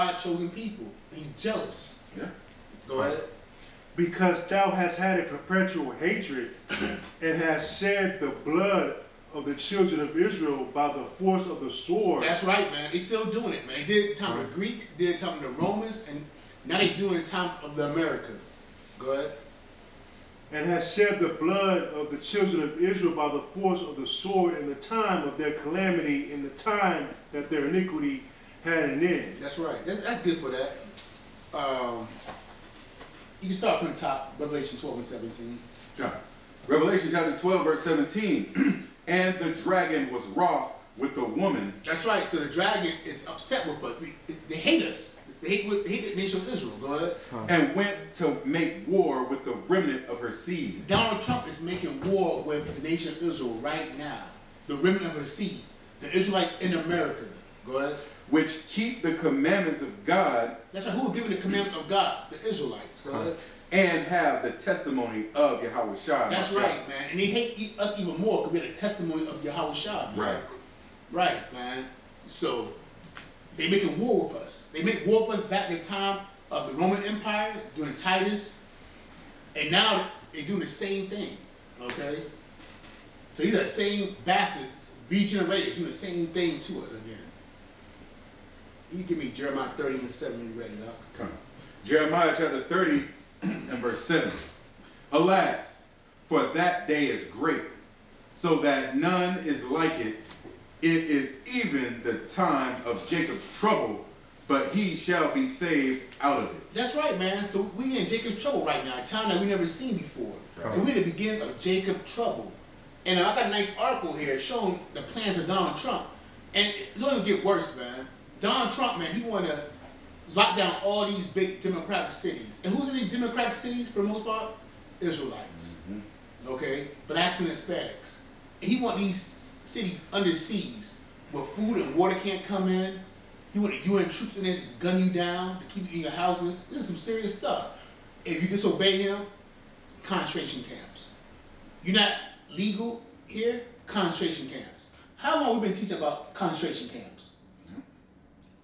God's chosen people. He's jealous. Yeah. Go ahead. Because thou hast had a perpetual hatred, and hast shed the blood of the children of Israel by the force of the sword. That's right, man. They still doing it, man. They did it in the time of the Greeks, did it in the time of the Romans, and now they doing it in the time of the America. Go ahead. And has shed the blood of the children of Israel by the force of the sword in the time of their calamity, in the time that their iniquity had an end. That's right. That's good for that. You can start from the top, Revelation 12 and 17. Yeah. Revelation chapter 12, verse 17. And the dragon was wroth with the woman. That's right. So the dragon is upset with us. They hate us. They hate the nation of Israel. Go ahead. And went to make war with the remnant of her seed. Donald Trump is making war with the nation of Israel right now. The remnant of her seed. The Israelites in America. Go ahead. Which keep the commandments of God. That's right. Who are giving the commandments of God? The Israelites. Go ahead. And have the testimony of Yahweh Shah. That's right, man. And they hate us even more because we have the testimony of Yahweh Shah. Right. Right, man. So they making war with us. They make war with us back in the time of the Roman Empire, during Titus, and now they're doing the same thing. Okay? So these are the same bastards, regenerated, doing the same thing to us again. You give me Jeremiah 30 and 7 when you're ready, huh? Come on. Jeremiah chapter 30 and verse 7. Alas, for that day is great, so that none is like it. It is even the time of Jacob's trouble, but he shall be saved out of it. That's right, man. So we in Jacob's trouble right now, a time that we never seen before. Right. So we're at the beginning of Jacob's trouble. And I got a nice article here showing the plans of Donald Trump. And it's only going to get worse, man. Donald Trump, man, he want to lock down all these big democratic cities. And who's in these democratic cities for the most part? Israelites. Mm-hmm. Okay? Blacks and Hispanics. And he want these cities under siege where food and water can't come in. He want the UN troops in there to gun you down, to keep you in your houses. This is some serious stuff. If you disobey him, concentration camps. You're not legal here, concentration camps. How long have we been teaching about concentration camps?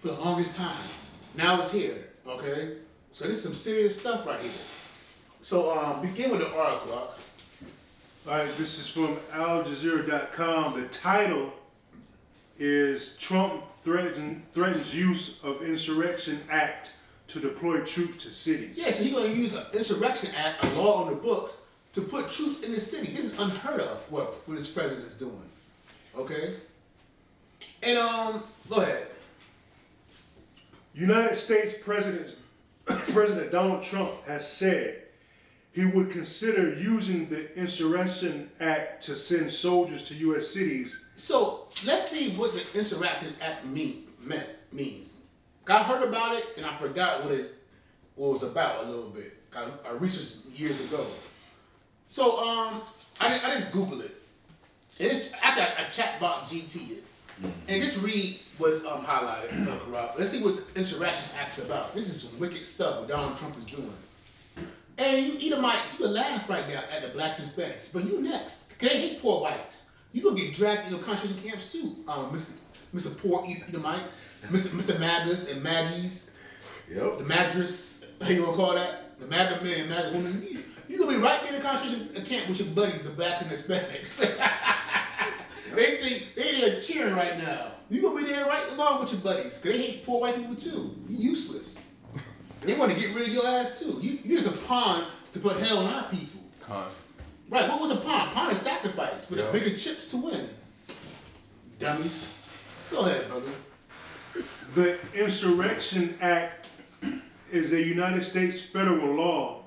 For the longest time. Now it's here, okay? So this is some serious stuff right here. So begin with the article. All right, this is from AlJazeera.com. The title is Trump threatens use of Insurrection Act to deploy troops to cities. Yeah, so he's going to use an Insurrection Act, a law on the books, to put troops in the city. This is unheard of what this president's doing, okay? And go ahead. United States President Donald Trump has said he would consider using the Insurrection Act to send soldiers to U.S. cities. So let's see what the Insurrection Act means. I heard about it and I forgot what it was about a little bit. I researched years ago. So I just Googled it. And it's actually a chatbot GT it. And this read was highlighted, corrupt. Let's see what the Insurrection Act's about. This is some wicked stuff what Donald Trump is doing. And you Edomites, you can laugh right now at the blacks and Hispanics, but you next. Because they hate poor whites. You gonna get dragged in concentration camps too, Mr. Poor Edomites, Mr. Madness and Maddies. Yep. The Madras, how you gonna call that? The Madam man and Madam woman. You gonna be right in the concentration camp with your buddies, the blacks and Hispanics. They think they're cheering right now. You gonna be there right along with your buddies, cause they hate poor white people too. You useless. They want to get rid of your ass too. You're just a pawn to put hell on our people. Con. Right? What was a pawn? Pawn is sacrifice for the bigger chips to win. Dummies. Go ahead, brother. The Insurrection Act is a United States federal law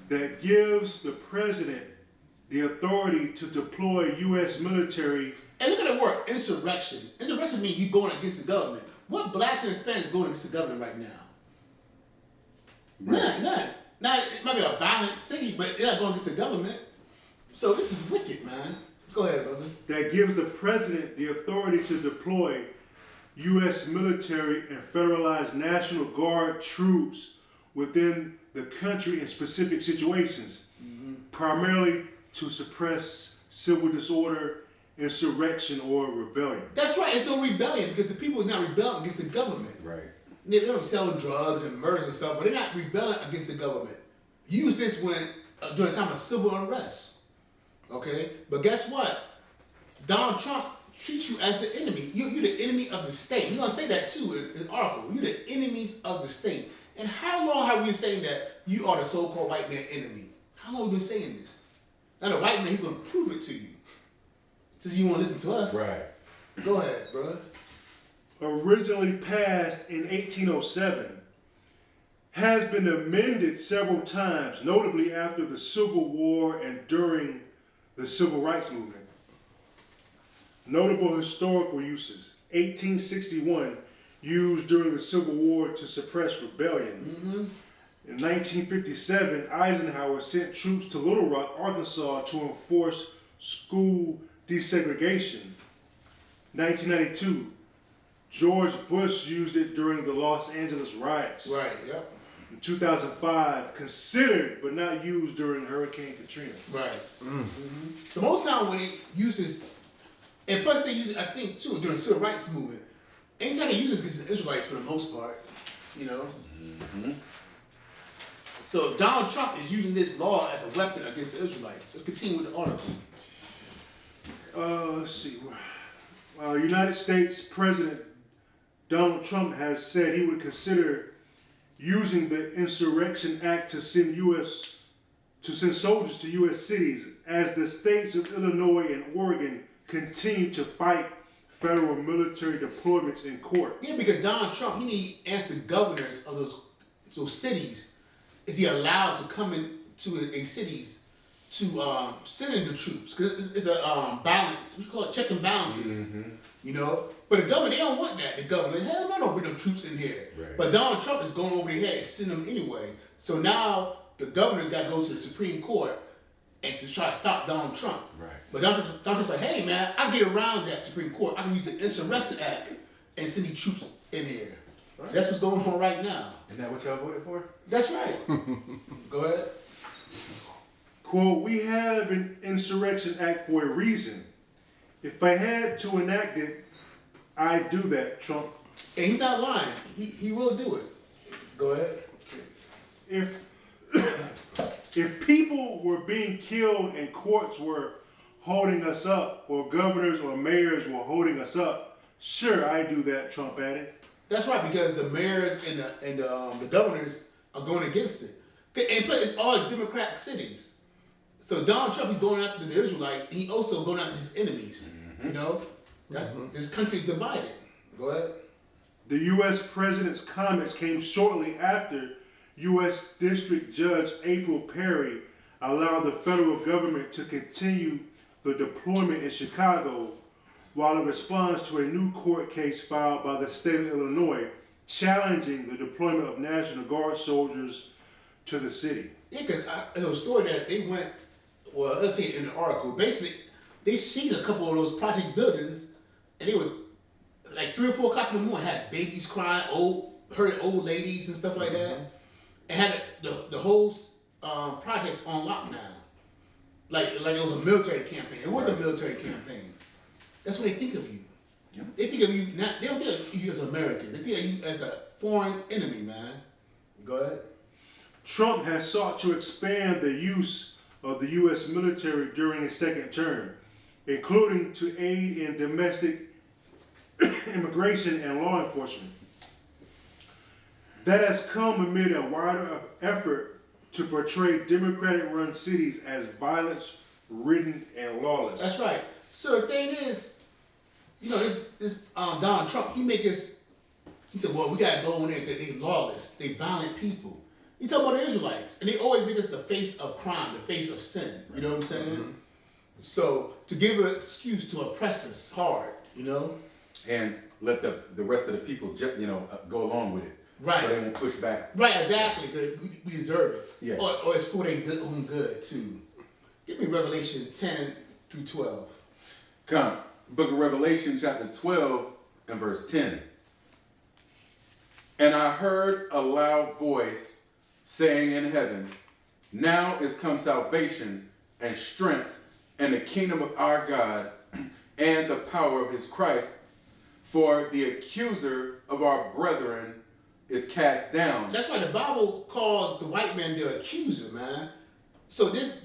that gives the president the authority to deploy U.S. military. And look at the word, insurrection. Insurrection means you going against the government. What blacks and Hispanics going against the government right now? None. Now, it might be a violent city, but they're not going against the government. So this is wicked, man. Go ahead, brother. That gives the president the authority to deploy U.S. military and federalized National Guard troops within the country in specific situations, primarily to suppress civil disorder, insurrection, or rebellion. That's right. It's no rebellion because the people are not rebelling against the government. Right. They don't sell drugs and murders and stuff, but they're not rebelling against the government. Use this when during a time of civil unrest. Okay? But guess what? Donald Trump treats you as the enemy. You're the enemy of the state. He's gonna say that too in the article. You're the enemies of the state. And how long have we been saying that you are the so-called white man enemy? How long have we been saying this? Now the white man, he's gonna prove it to you. Since you wanna listen to us. Right. Go ahead, brother. Originally passed in 1807, has been amended several times, notably after the Civil War and during the Civil Rights Movement. Notable historical uses. 1861, used during the Civil War to suppress rebellion. In 1957, Eisenhower sent troops to Little Rock, Arkansas to enforce school desegregation. 1992, George Bush used it during the Los Angeles riots. Right, yep. In 2005, considered but not used during Hurricane Katrina. Right. So most time when it uses, and plus they use it, I think too, during the Civil Rights Movement. Anytime they use this against the Israelites for the most part, you know. So Donald Trump is using this law as a weapon against the Israelites. Let's continue with the article. Let's see. United States President Donald Trump has said he would consider using the Insurrection Act to send soldiers to U.S. cities as the states of Illinois and Oregon continue to fight federal military deployments in court. Yeah, because Donald Trump, he need to ask the governors of those cities, is he allowed to come into a cities to send in the troops? Because it's a balance, we call it check and balances, you know? But the government, they don't want that. The government, hell no, don't bring them troops in here. Right. But Donald Trump is going over their head and sending them anyway. So now the governors got to go to the Supreme Court and to try to stop Donald Trump. Right. But Donald Trump's like, hey man, I get around that Supreme Court. I can use the Insurrection Act and send these troops in here. Right. That's what's going on right now. Isn't that what y'all voted for? That's right. Go ahead. Quote, we have an Insurrection Act for a reason. If I had to enact it, I'd do that, Trump. And he's not lying. He will do it. Go ahead. If people were being killed and courts were holding us up, or governors or mayors were holding us up, sure, I do that, Trump added. That's right, because the mayors and the governors are going against it. And plus, it's all Democratic cities. So Donald Trump, he's going after the Israelites, and he also going after his enemies. You know? This country is divided. Go ahead. The U.S. President's comments came shortly after U.S. District Judge April Perry allowed the federal government to continue the deployment in Chicago while it responds to a new court case filed by the state of Illinois challenging the deployment of National Guard soldiers to the city. Yeah, because there was a story that they went, well, I'll tell you in the article, basically, they seized a couple of those project buildings, and they would, like 3 or 4 o'clock in the morning, had babies crying, heard old ladies and stuff like that, and had the whole projects on lockdown. Like it was a military campaign. It was a military campaign. That's what they think of you. Yeah. They think of you not. They don't think of you as an American. They think of you as a foreign enemy, man. Go ahead. Trump has sought to expand the use of the U.S. military during his second term, including to aid in domestic immigration and law enforcement. That has come amid a wider effort to portray Democratic-run cities as violence-ridden and lawless. That's right. So the thing is, you know, this Donald Trump, he said, well, we gotta go in there because they lawless, they violent people. He talking about the Israelites, and they always make us the face of crime, the face of sin. You know what I'm saying? So to give an excuse to oppress us hard, you know, and let the rest of the people, go along with it. Right. So they won't push back. Right, exactly. We deserve it. Yeah. Or it's for their own good, too. Give me Revelation 10 through 12. Come. Book of Revelation, chapter 12 and verse 10. And I heard a loud voice saying in heaven, now is come salvation and strength and the kingdom of our God and the power of his Christ, for the accuser of our brethren is cast down. That's why the Bible calls the white man the accuser, man. So this